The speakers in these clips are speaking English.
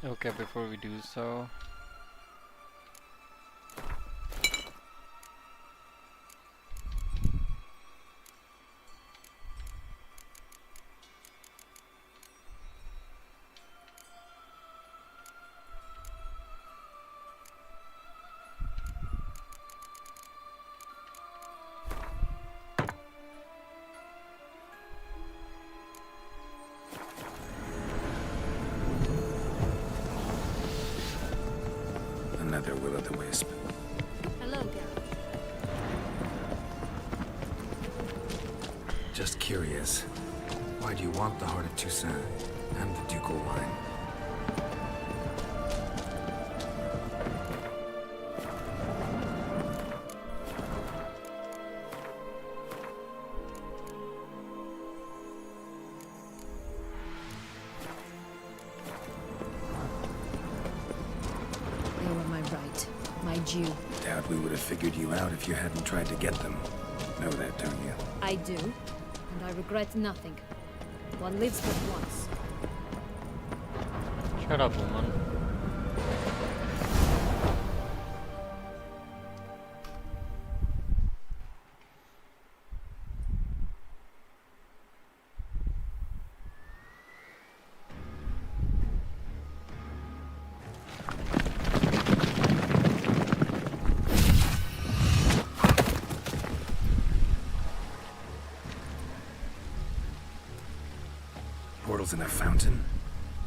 Okay, before we do so, Another will-o'-the-wisp. Hello, Geralt. Just curious. Why do you want the Heart of Toussaint and the Ducal Wine? They were my right, my due. Doubt we would have figured you out if you hadn't tried to get them. Know that, don't you? I do, and I regret nothing. One lives but once. shut up, woman. Portals in a fountain?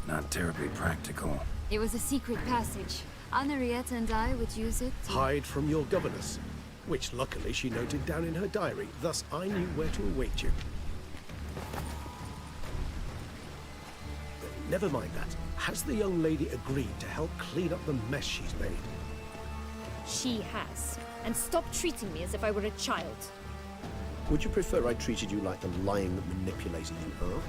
Not terribly practical. It was a secret passage. Anariette and I would use it to... Hide from your governess, which luckily she noted down in her diary, thus I knew where to await you. Never mind that. Has the young lady agreed to help clean up the mess she's made? She has. And stop treating me as if I were a child. Would you prefer I treated you like the lying manipulator you are?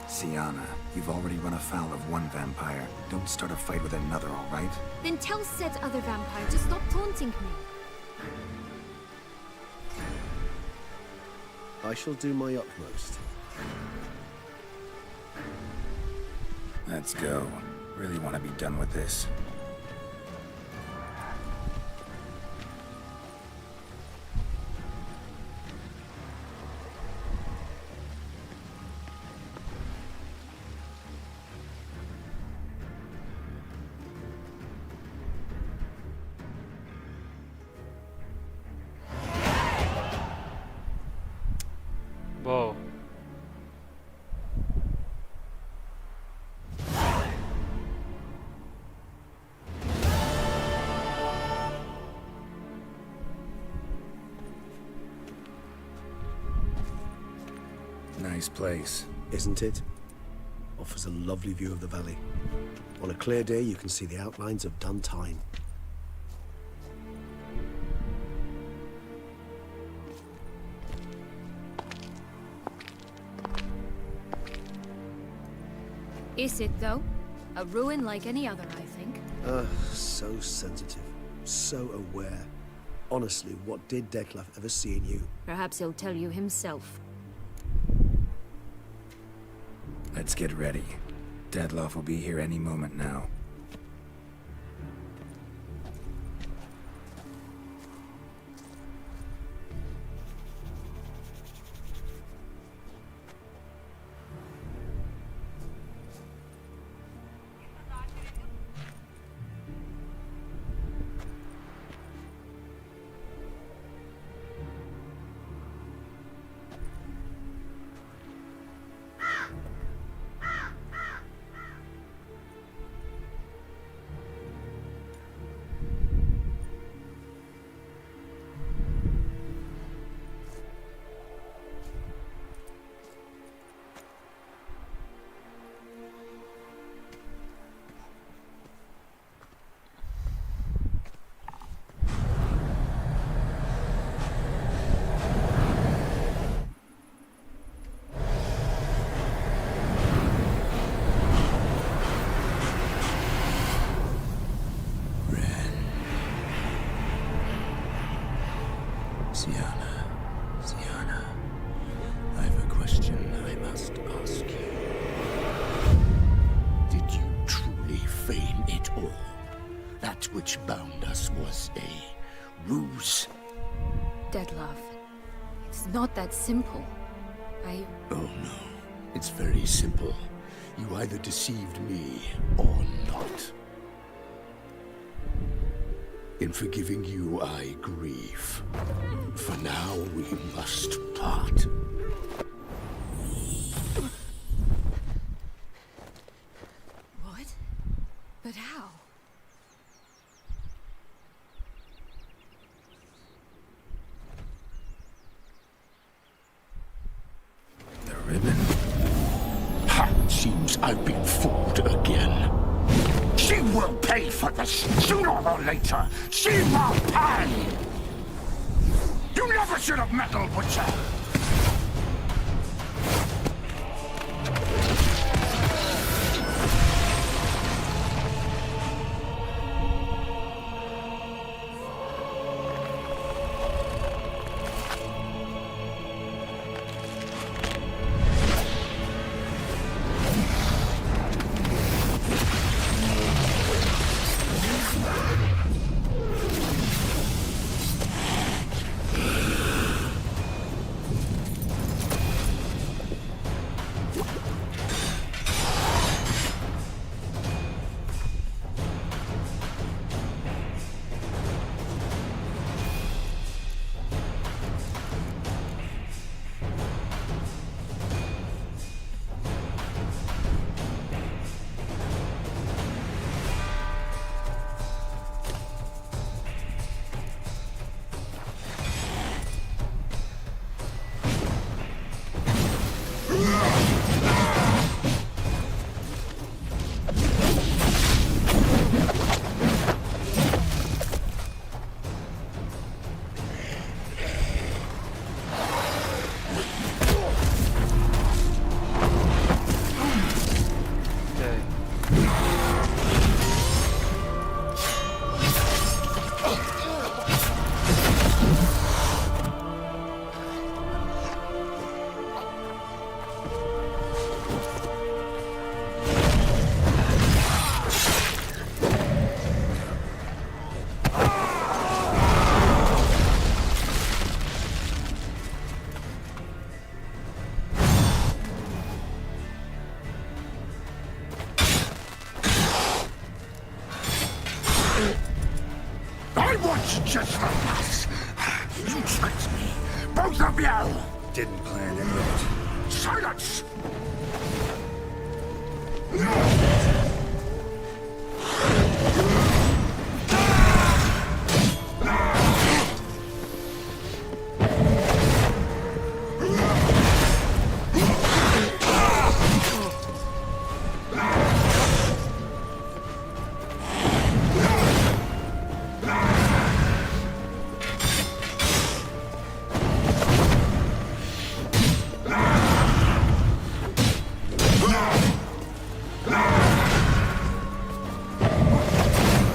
Syanna, you've already run afoul of one vampire. Don't start a fight with another, all right? Then tell said other vampire to stop taunting me. I shall do my utmost. Let's go. Really want to be done with this. Whoa. Nice place. Isn't it? Offers a lovely view of the valley. On a clear day, you can see the outlines of Duntine. Is it, though? A ruin like any other, I think. So sensitive. So aware. Honestly, what did Dettlaff ever see in you? Perhaps he'll tell you himself. Let's get ready. Dettlaff will be here any moment now. That which bound us was a ruse. Deadlove, it's not that simple. Oh no, it's very simple. You either deceived me or not. In forgiving you, I grieve. For now, we must part. What? But how? The ribbon? Ha! Seems I've been fooled again. She will pay for this, sooner or later. She will pay! You never should have meddled with her! Just like us. You tricked me. Both of you! Didn't plan any of it. Silence!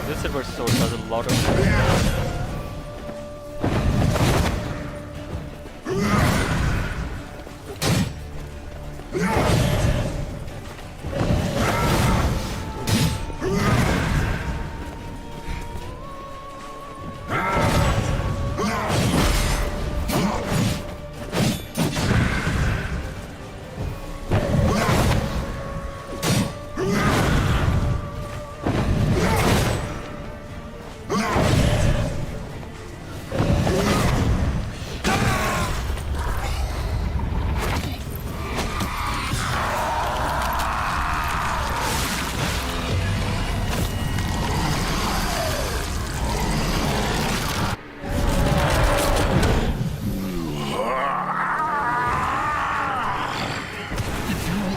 This silver sword does a lot of damage.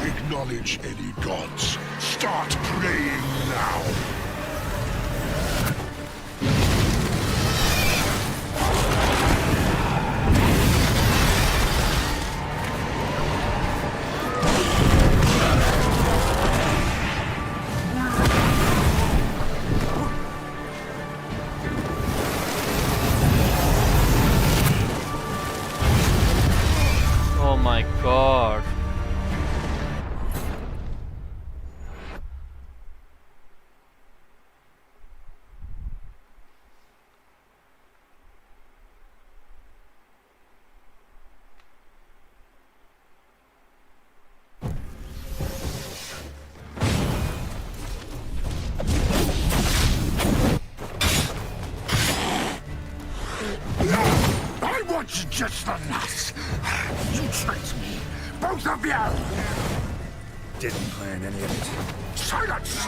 Acknowledge any gods. Start praying now. Oh my god. just the nuts. You tricked me. Both of you. Didn't plan any of it. Silence!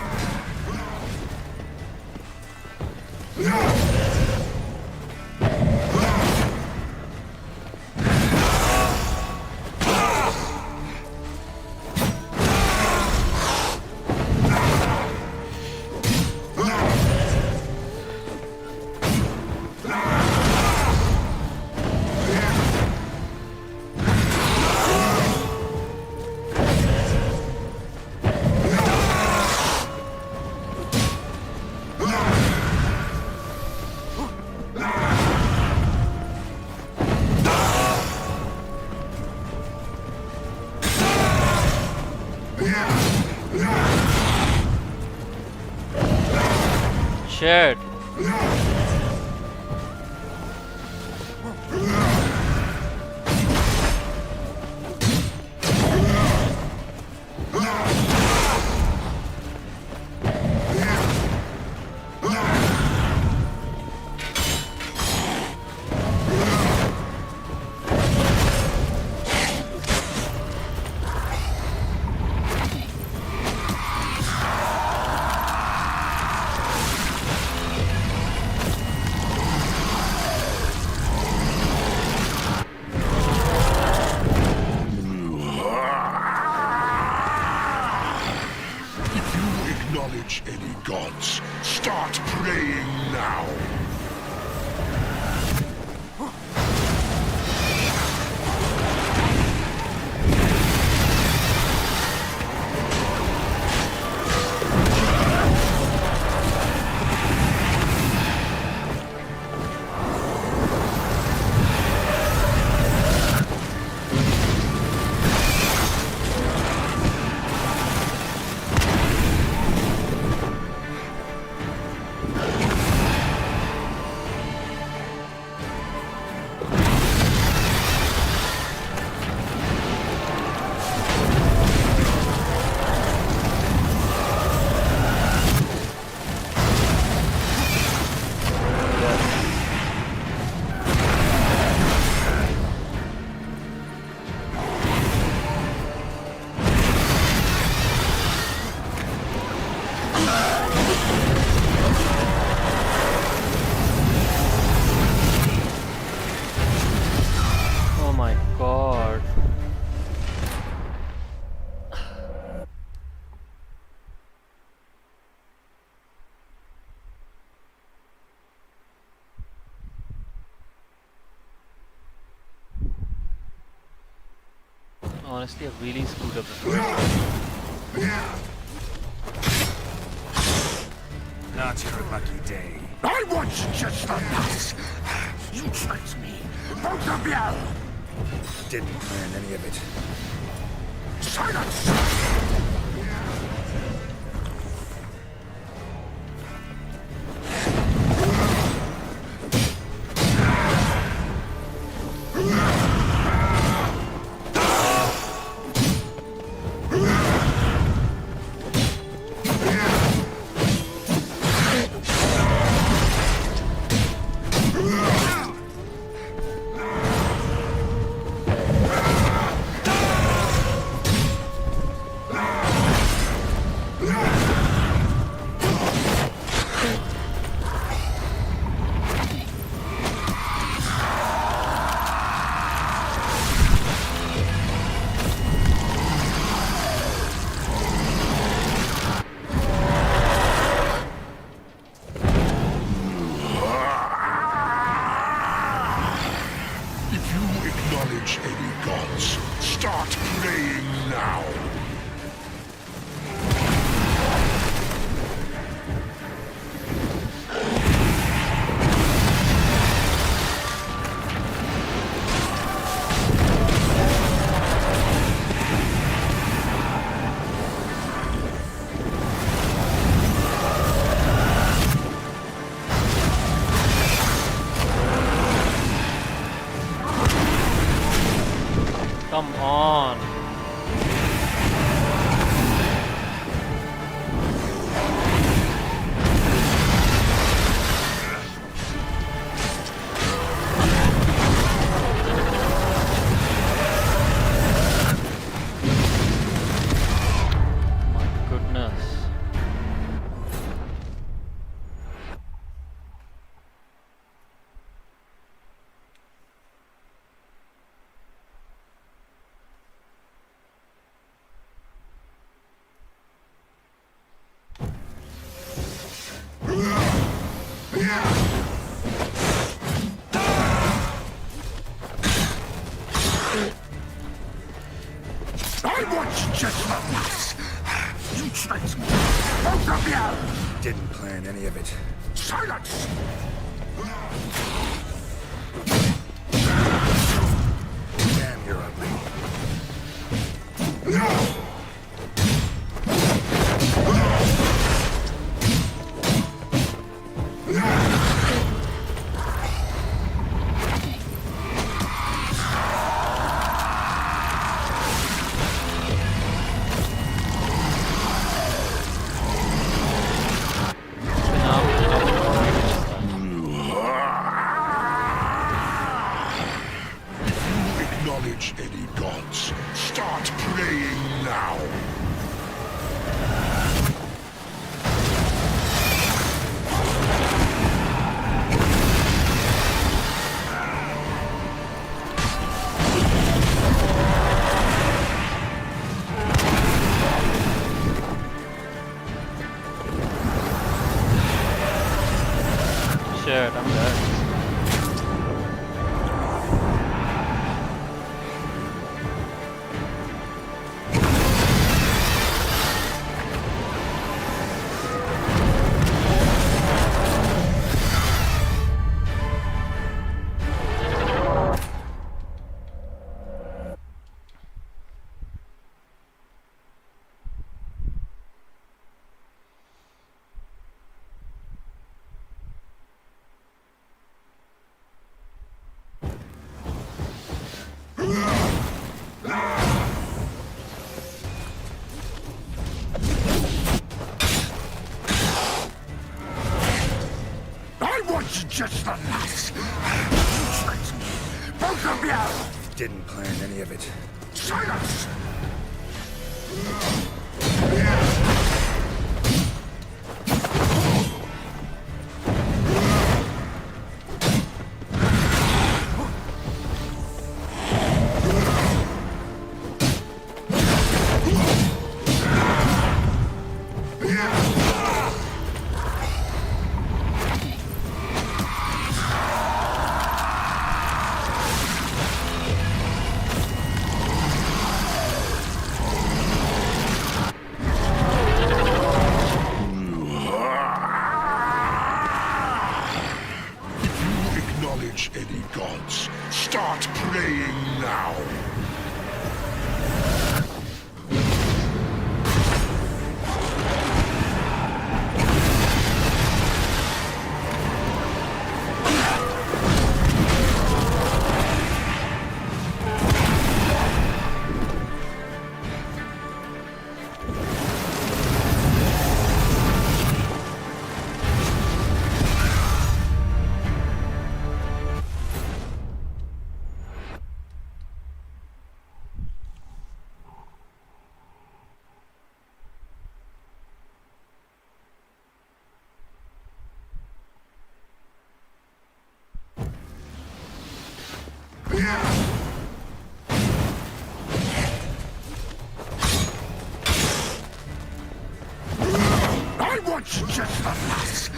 Shit. Acknowledge any gods. Start praying now. Oh my god. Honestly, I've really screwed up this one. Not your lucky day. I was just the nuts. You tricked me. Both of you. Didn't plan any of it. Silence! Acknowledge any gods. Start praying now. Come on. Didn't plan any of it. Silence! Damn, you're ugly. Acknowledge any gods. Start praying now. Shit, I'm dead. I want you just the last. You tricked me. Both of you. Didn't plan any of it. Silence! Acknowledge any gods. Start praying now. I want you just the last.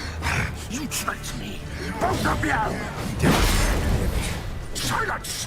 You tricked me. Both of you. Silence!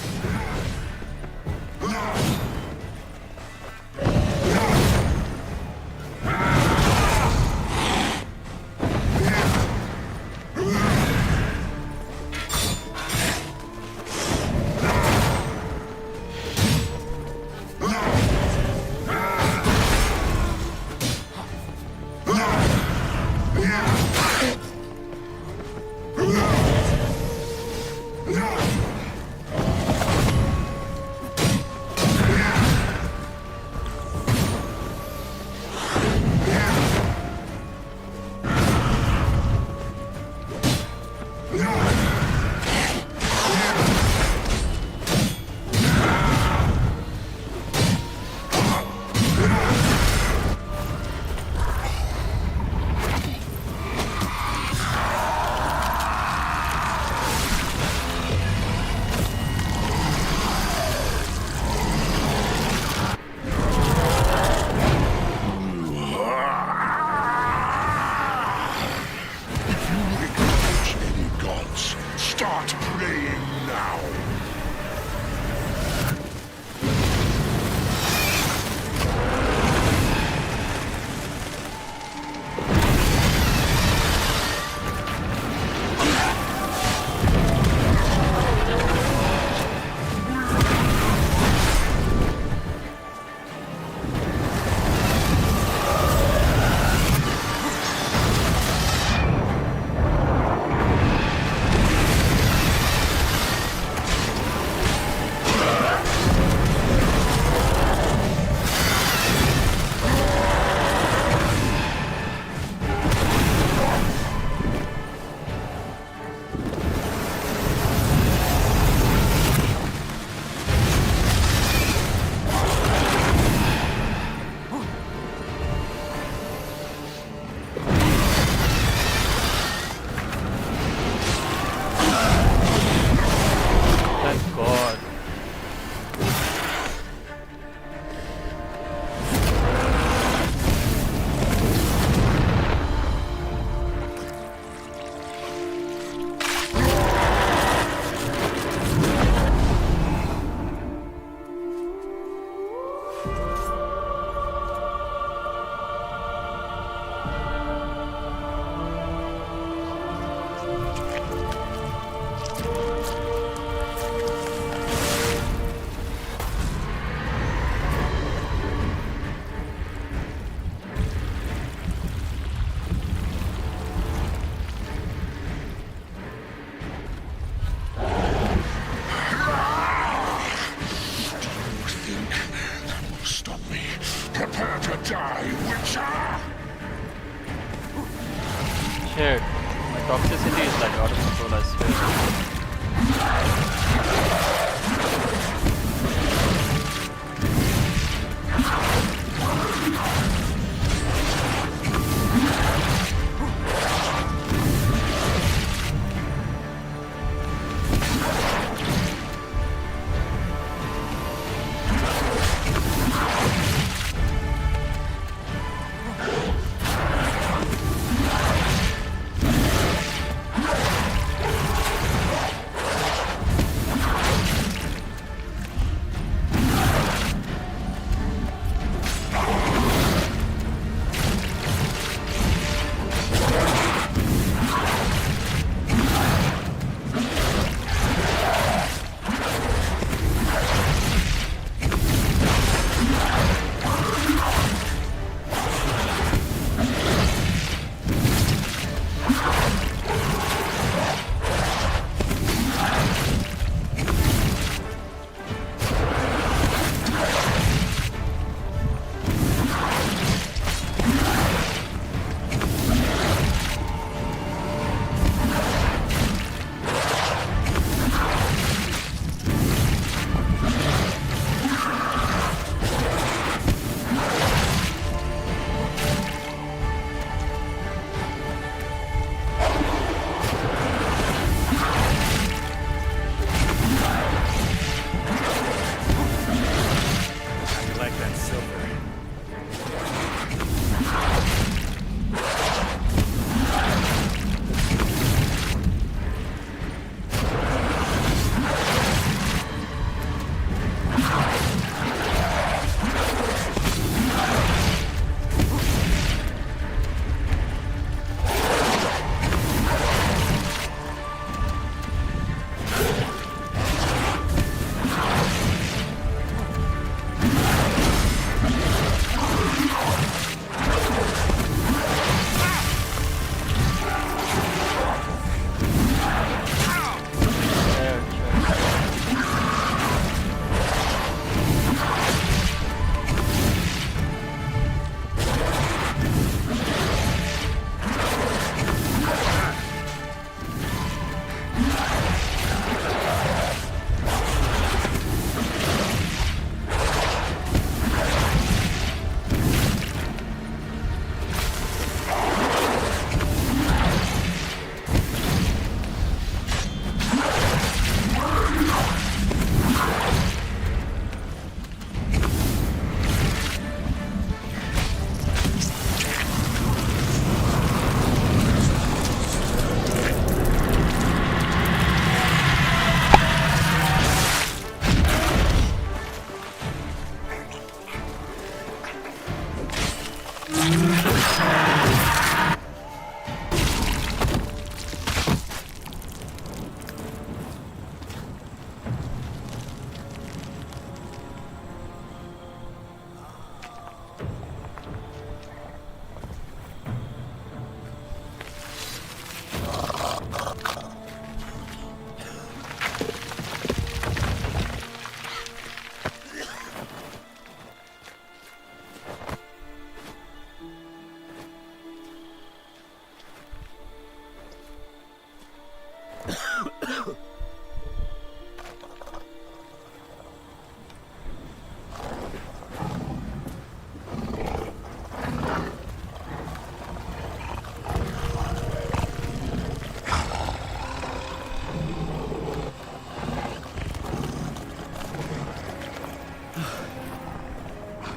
feels like out of control as well.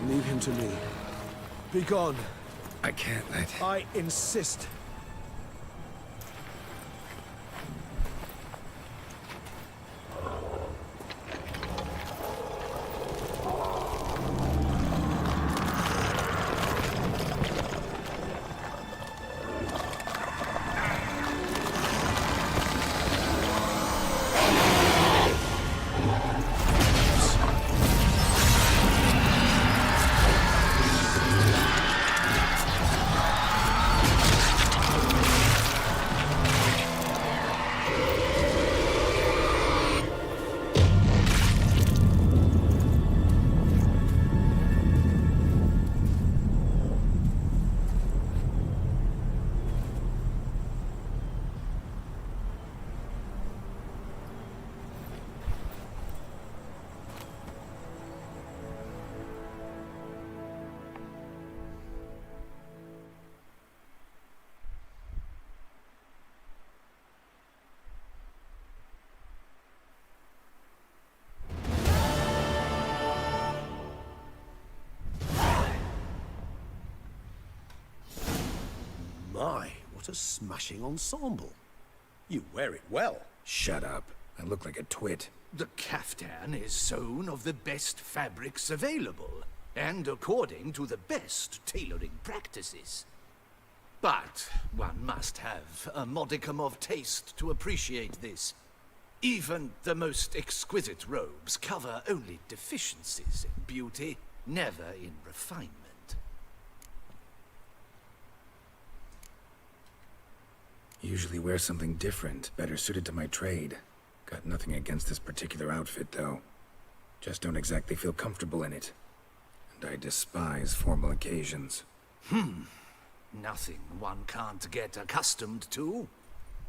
Leave him to me. Be gone. I can't let... I insist. What a smashing ensemble. You wear it well. Shut up. I look like a twit. The caftan is sewn of the best fabrics available, and according to the best tailoring practices. But one must have a modicum of taste to appreciate this. Even the most exquisite robes cover only deficiencies in beauty, never in refinement. Usually wear something different, better suited to my trade. Got nothing against this particular outfit, though. Just don't exactly feel comfortable in it. And I despise formal occasions. Nothing one can't get accustomed to.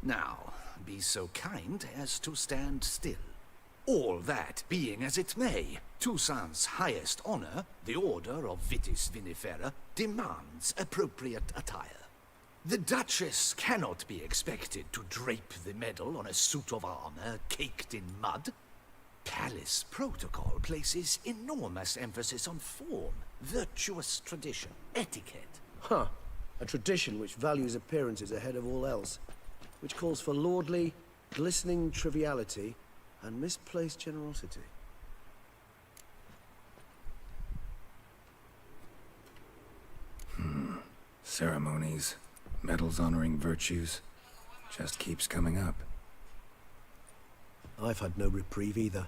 Now, be so kind as to stand still. All that being as it may, Toussaint's highest honor, the Order of Vitis Vinifera, demands appropriate attire. The Duchess cannot be expected to drape the medal on a suit of armor caked in mud. Palace protocol places enormous emphasis on form, virtuous tradition, etiquette. Huh. A tradition which values appearances ahead of all else. Which calls for lordly, glistening triviality and misplaced generosity. Ceremonies, medals honoring virtues, just keeps coming up. I've had no reprieve either.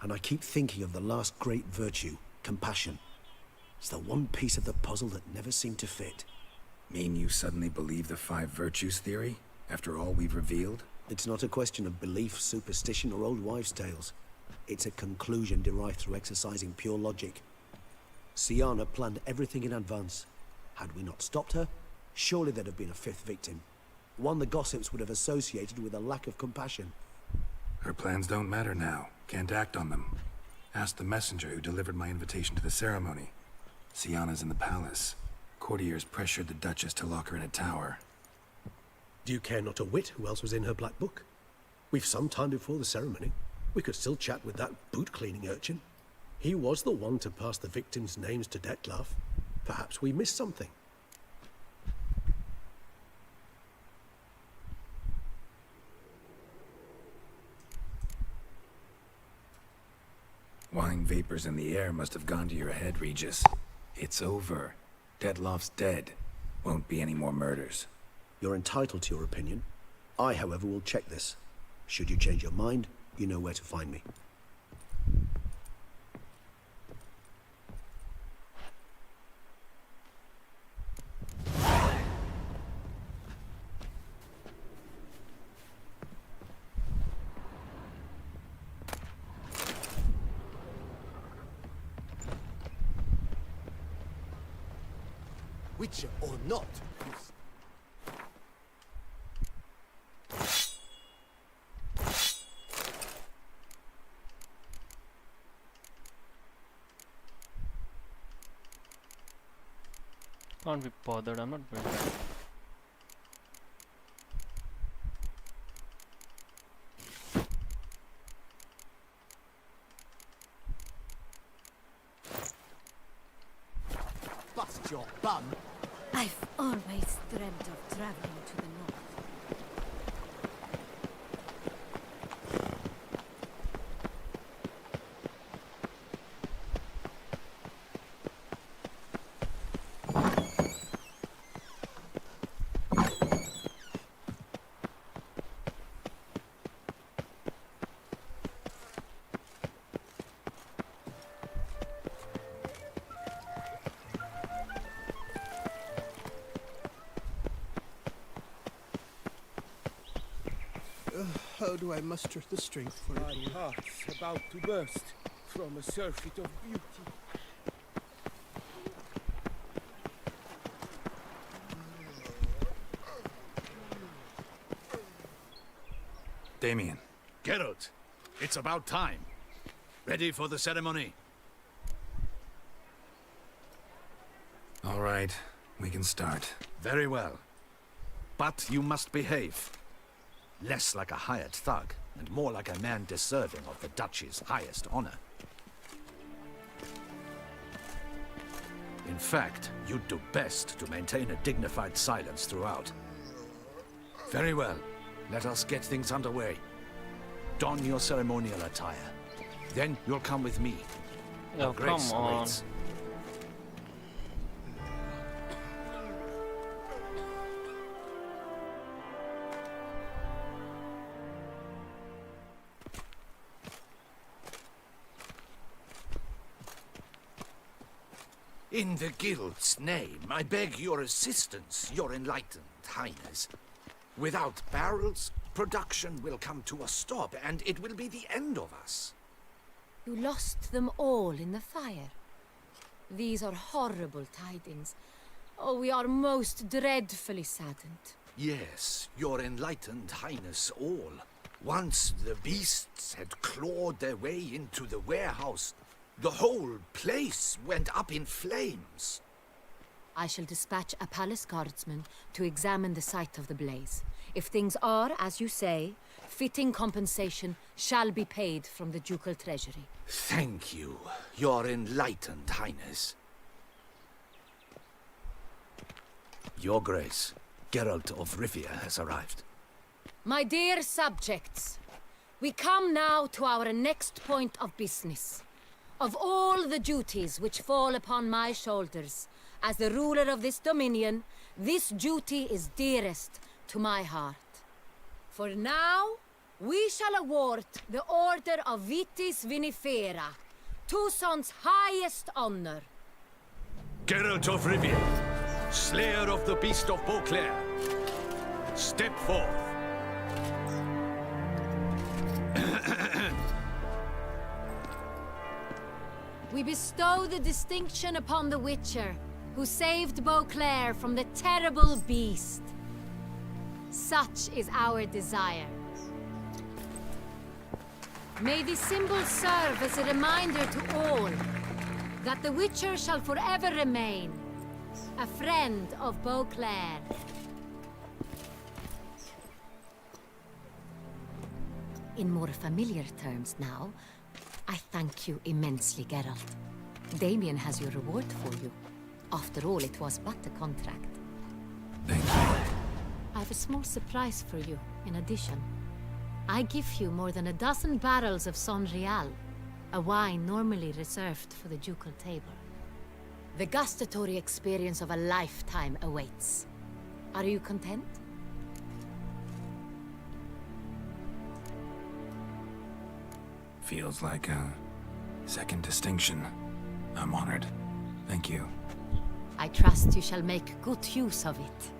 And I keep thinking of the last great virtue, compassion. It's the one piece of the puzzle that never seemed to fit. Mean you suddenly believe the 5 virtues theory, after all we've revealed? It's not a question of belief, superstition, or old wives' tales. It's a conclusion derived through exercising pure logic. Syanna planned everything in advance. Had we not stopped her, surely there'd have been a 5th victim. One the gossips would have associated with a lack of compassion. Her plans don't matter now. Can't act on them. Ask the messenger who delivered my invitation to the ceremony. Syanna's in the palace. Courtiers pressured the Duchess to lock her in a tower. Do you care not a whit who else was in her black book? We've some time before the ceremony. We could still chat with that boot-cleaning urchin. He was the one to pass the victims' names to Dettlaff. Perhaps we missed something. Wine vapors in the air must have gone to your head, Regis. It's over. Dettlaff's dead. Won't be any more murders. You're entitled to your opinion. I, however, will check this. Should you change your mind, you know where to find me. Witcher or not, Can't be bothered, I'm not going back. bust your bum. I've always dreamt of traveling to the north. How do I muster the strength for it? My heart's about to burst from a surfeit of beauty. Damien. Geralt, it's about time. Ready for the ceremony? All right, we can start. Very well. But you must behave. Less like a hired thug, and more like a man deserving of the Duchy's highest honor. In fact, you'd do best to maintain a dignified silence throughout. Very well. Let us get things underway. Don your ceremonial attire. Then you'll come with me. Oh, Her grace come on. awaits. In the Guild's name, I beg your assistance, your enlightened highness. Without barrels, production will come to a stop, and it will be the end of us. You lost them all in the fire. These are horrible tidings. Oh, we are most dreadfully saddened. Yes, your enlightened highness all. Once the beasts had clawed their way into the warehouse, the whole place went up in flames. I shall dispatch a palace guardsman to examine the site of the blaze. If things are, as you say, fitting compensation shall be paid from the ducal treasury. Thank you, your enlightened highness. Your Grace, Geralt of Rivia has arrived. My dear subjects, we come now to our next point of business. Of all the duties which fall upon my shoulders, as the ruler of this dominion, this duty is dearest to my heart. For now, we shall award the Order of Vitis Vinifera, Toussaint's highest honor. Geralt of Rivia, Slayer of the Beast of Beauclair, step forth. We bestow the distinction upon the Witcher, who saved Beauclair from the terrible beast. Such is our desire. May this symbol serve as a reminder to all that the Witcher shall forever remain a friend of Beauclair. In more familiar terms now, I thank you immensely, Geralt. Damien has your reward for you. After all, it was but a contract. Thank you. I have a small surprise for you, in addition. I give you more than a dozen barrels of Sonreal, a wine normally reserved for the ducal table. The gustatory experience of a lifetime awaits. Are you content? Feels like a second distinction. I'm honored. Thank you. I trust you shall make good use of it.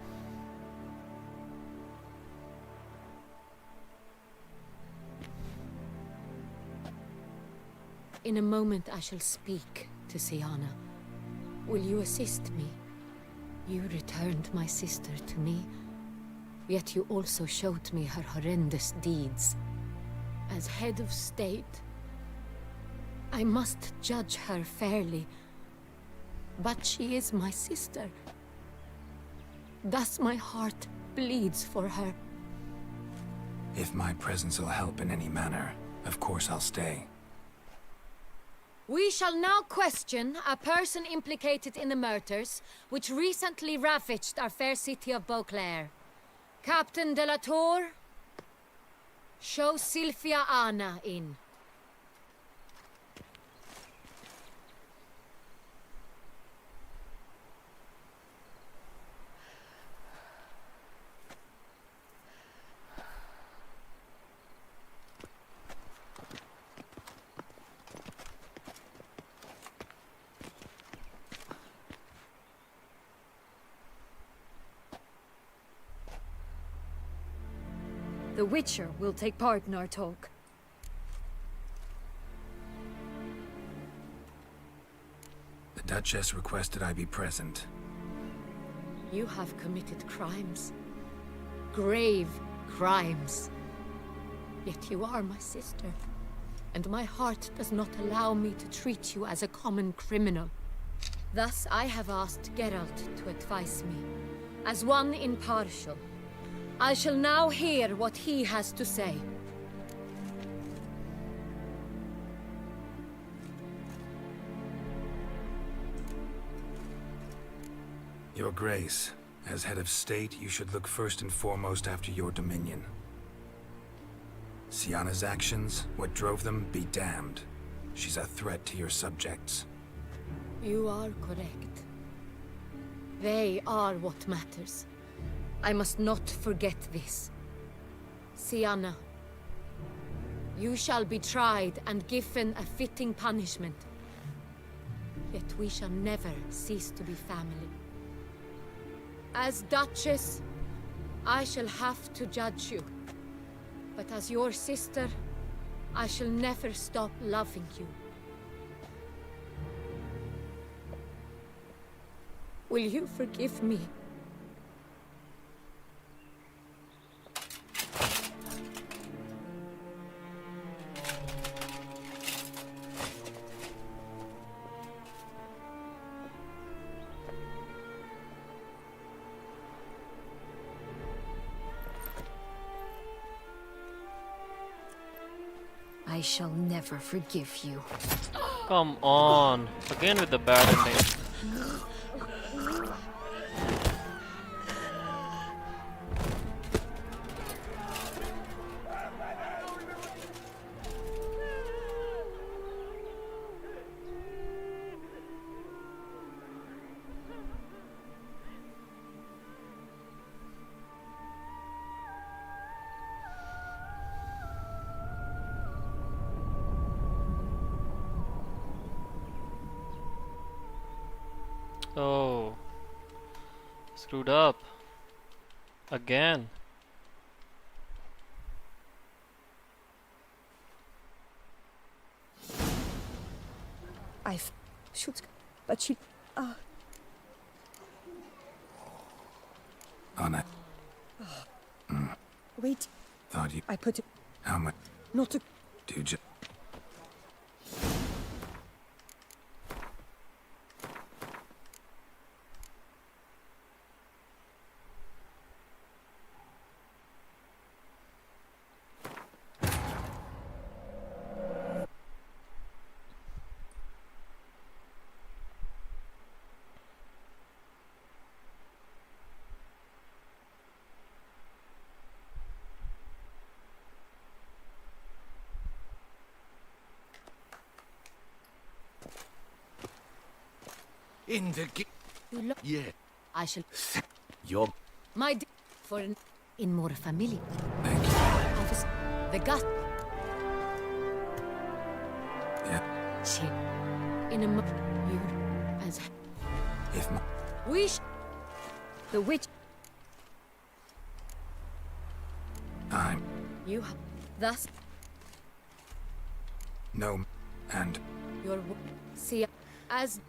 In a moment I shall speak to Syanna. Will you assist me? You returned my sister to me, yet you also showed me her horrendous deeds. As head of state, I must judge her fairly, but she is my sister. Thus my heart bleeds for her. If my presence will help in any manner, of course I'll stay. We shall now question a person implicated in the murders which recently ravaged our fair city of Beauclair. Captain de la Tour, show Sylvia Anna in. The Witcher will take part in our talk. The Duchess requested I be present. You have committed crimes. Grave crimes. Yet you are my sister, and my heart does not allow me to treat you as a common criminal. Thus I have asked Geralt to advise me, as one impartial. I shall now hear what he has to say. Your Grace, As head of state, you should look first and foremost after your dominion. Sienna's actions, what drove them, be damned. She's a threat to your subjects. You are correct. They are what matters. I must not forget this. Sienna, you shall be tried and given a fitting punishment. Yet we shall never cease to be family. As Duchess, I shall have to judge you. But as your sister, I shall never stop loving you. Will you forgive me? I shall never forgive you. Come on. Again with the bad ending. Oh, screwed up again. I've shoot, but she. Anna, Wait, thought you. I put it. How much Not to. do you? In the You lo- yeah. I shall. You're My for in more family. Thank you. Office. The gut. Yeah. She. In a you as If my, wish. The witch. I'm You have. Thus no, and your see as.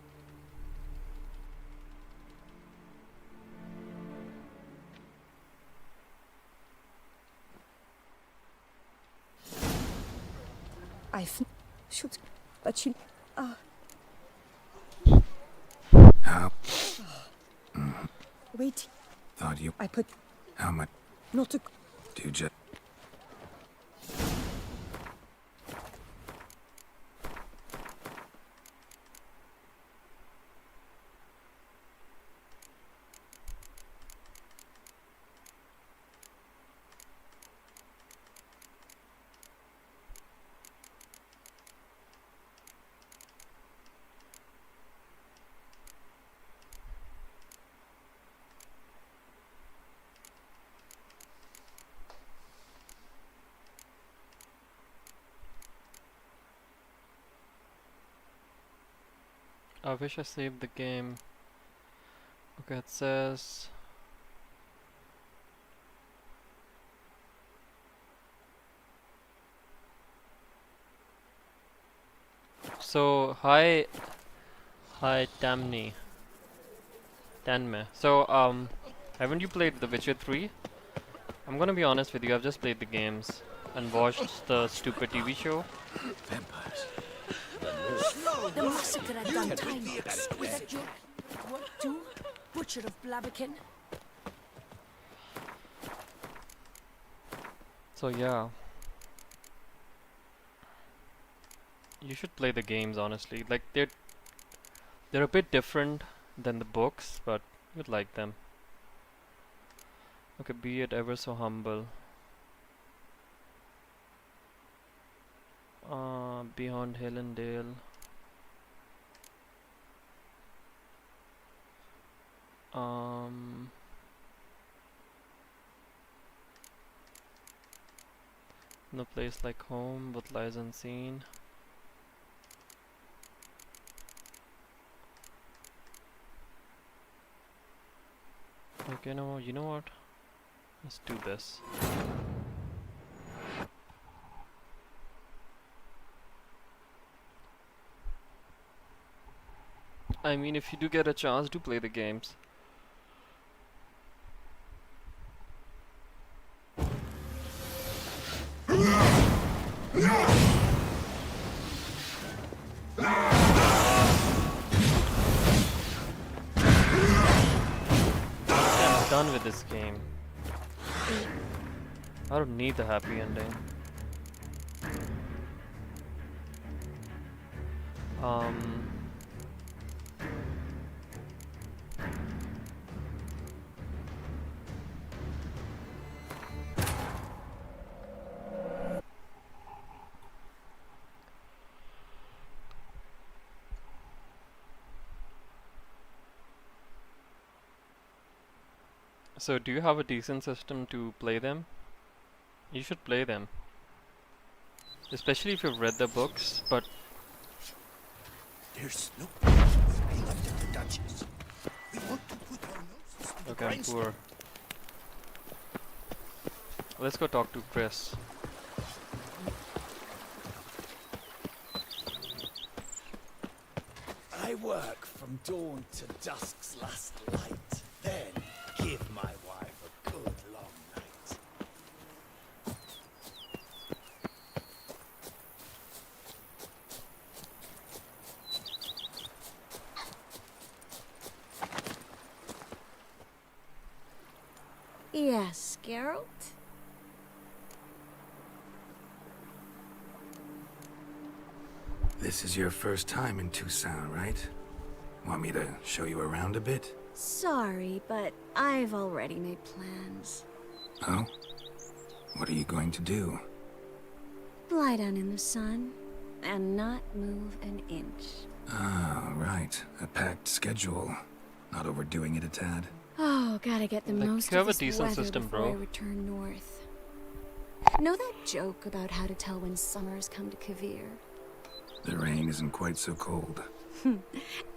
I've shoot, but she. how Wait, thought you. I put How much not to. do you? I wish I saved the game. Okay, it says so hi Tamni Tanme. So haven't you played The Witcher 3? I'm gonna be honest with you, I've just played the games and watched the stupid TV show. Vampires. The massacre at Duntine. Was that your work too? Butcher of Blaviken? So yeah. You should play the games honestly. Like they're a bit different than the books, but you'd like them. Okay, be it ever so humble. Beyond hill and dale. No place like home, but lies unseen. Okay, no, you know what? Let's do this. I mean, if you do get a chance, do play the games. I'm done with this game. I don't need the happy ending. So do you have a decent system to play them? You should play them. Especially if you've read the books, but There's no place will be left at the Duchess. We want to put our noses to the okay, I'm grindstone. poor. Let's go talk to Chris. I work from dawn to dusk's last light, then give my wife a good long night. Yes, Geralt? This is your first time in Toussaint, right? Want me to show you around a bit? Sorry, but I've already made plans. Oh? What are you going to do? Lie down in the sun and not move an inch. Ah, right. A packed schedule. Not overdoing it a tad. Oh, gotta get the Like, most you have of a this decent weather system, before I bro. return north. Know that joke about how to tell when summer's come to Kavir? The rain isn't quite so cold.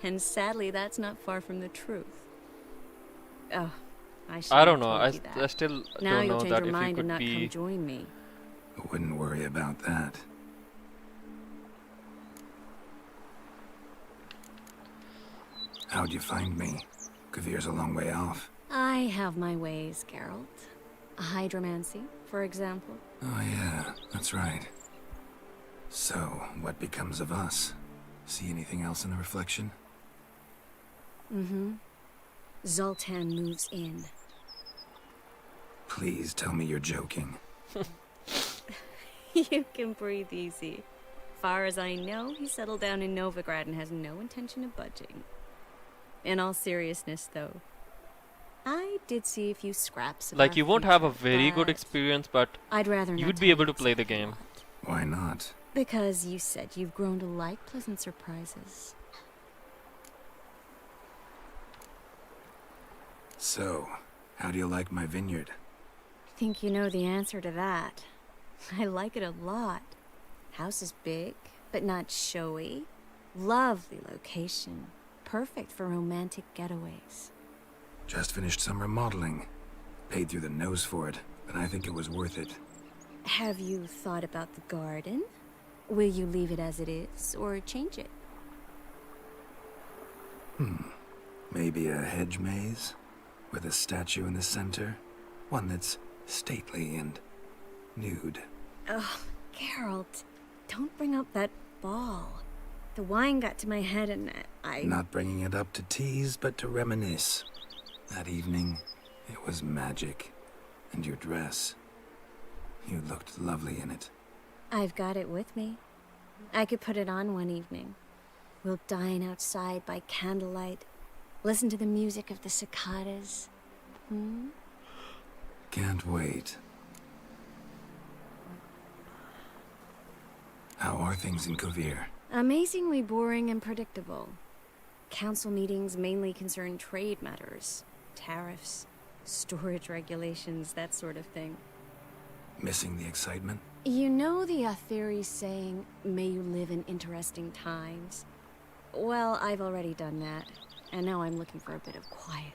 And sadly, that's not far from the truth. Oh, I should I don't know. Told you that. I still Now don't you'll know change that your if you mind and could not come be. join me. I wouldn't worry about that. How'd you find me? Kavir's a long way off. I have my ways, Geralt. Hydromancy, for example. Oh yeah, that's right. So, what becomes of us? See anything else in the reflection? Mm-hmm. Zoltan moves in. Please tell me you're joking. You can breathe easy. Far as I know, he settled down in Novigrad and has no intention of budging. In all seriousness, though, I did see a few scraps of Like, our you won't have a future, very good but experience, but I'd rather not you'd tell be able you to play the such a game. lot. Why not? Because you said you've grown to like pleasant surprises. So, how do you like my vineyard? I think you know the answer to that. I like it a lot. House is big, but not showy. Lovely location. Perfect for romantic getaways. Just finished some remodeling. Paid through the nose for it, but I think it was worth it. Have you thought about the garden? Will you leave it as it is, or change it? Maybe a hedge maze? With a statue in the center? One that's stately and nude. Oh, Geralt, don't bring up that ball. The wine got to my head and I... Not bringing it up to tease, but to reminisce. That evening, it was magic. And your dress. You looked lovely in it. I've got it with me. I could put it on one evening. We'll dine outside by candlelight, listen to the music of the cicadas. Can't wait. How are things in Kovir? Amazingly boring and predictable. Council meetings mainly concern trade matters, tariffs, storage regulations, that sort of thing. Missing the excitement? You know the Aetheri saying, may you live in interesting times? Well, I've already done that, and now I'm looking for a bit of quiet.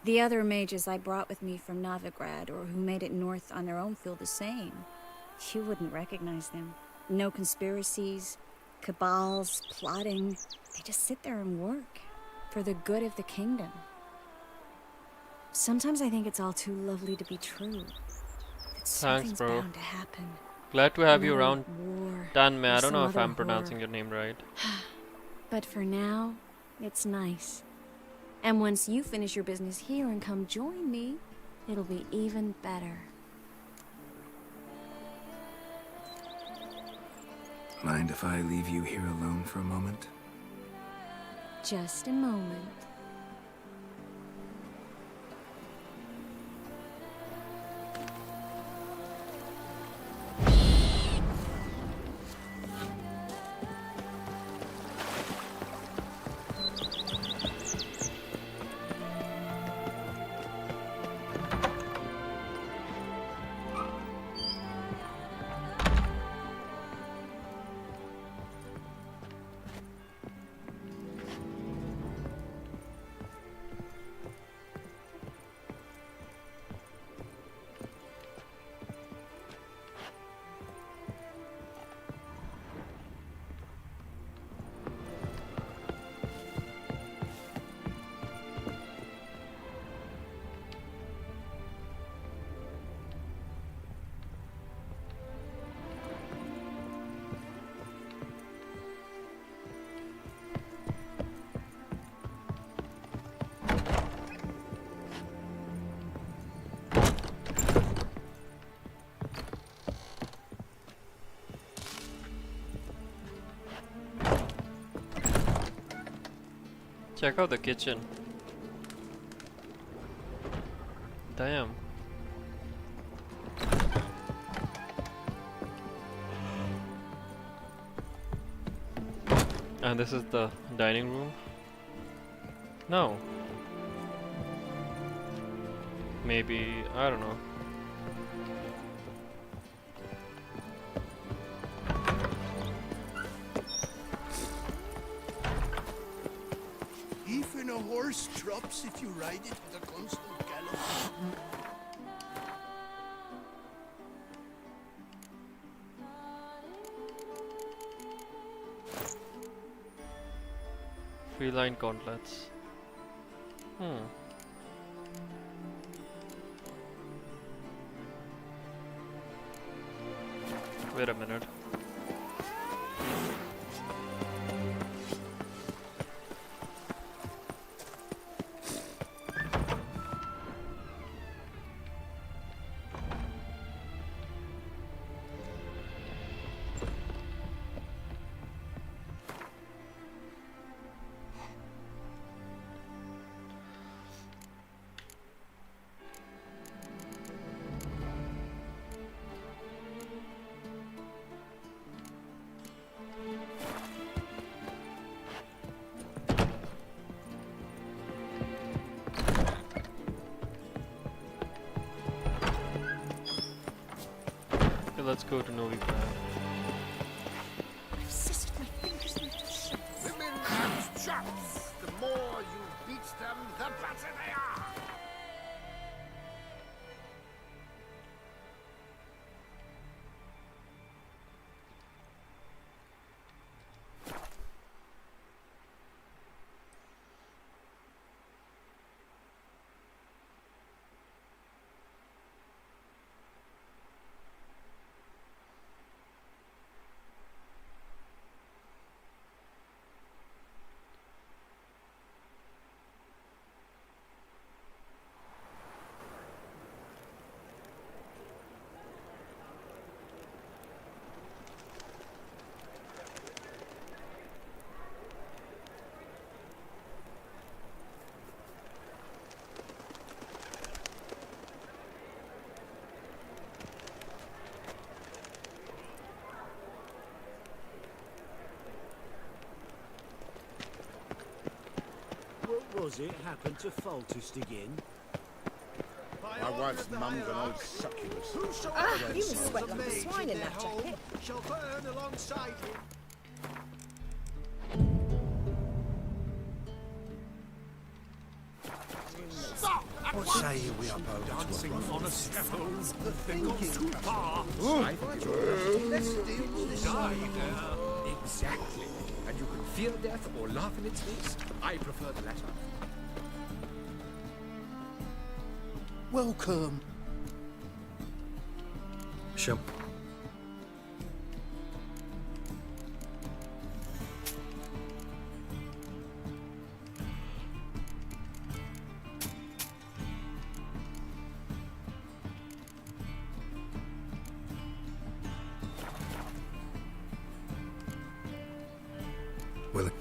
The other mages I brought with me from Novigrad, or who made it north on their own, feel the same. You wouldn't recognize them. No conspiracies, cabals, plotting. They just sit there and work, for the good of the kingdom. Sometimes I think it's all too lovely to be true. That something's bro. bound to happen. Glad to have you Another around, war, Danme. I or don't know some if other I'm pronouncing horror. your name right. But for now, it's nice. And once you finish your business here and come join me, it'll be even better. Mind if I leave you here alone for a moment? Just a moment. Check out the kitchen. Damn. And this is the dining room? No. Maybe, I don't know. Even a horse drops if you ride it at a constant gallop. Feline gauntlets. Wait a minute. Okay, let's go to Novigrad. Women have chops. The more you beat them, the better they are. does it happen to Foltest again? My wife's mum's an old succubus. You must sweat like a swine in that jacket. Shall burn alongside him. What say you we are both dancing on a scaffold? They've gone too far. Let's deal with this. Exactly. And you can fear death or laugh in its face. I prefer the latter. Welcome. Shall... Will it...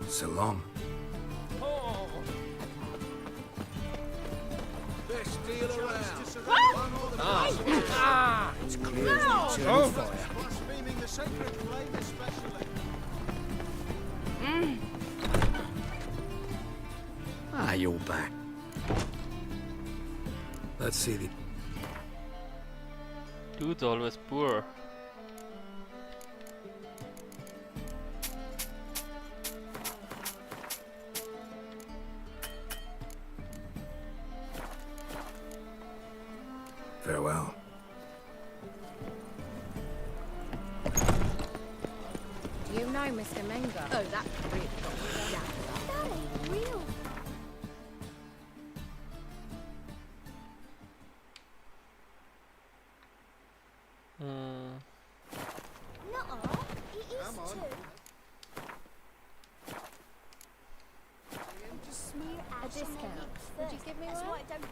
Salam. Best deal around. It's clear as you turn fire. Blaspheming the sacred flame especially. Ah, you're back. Let's see the... Dude's always poor. Farewell. Do you know Mr. Menga? Oh, that really got me down. That ain't real. Nuh-uh, it is Come on. too. Just smear a discount. Would you give me one? That's why I don't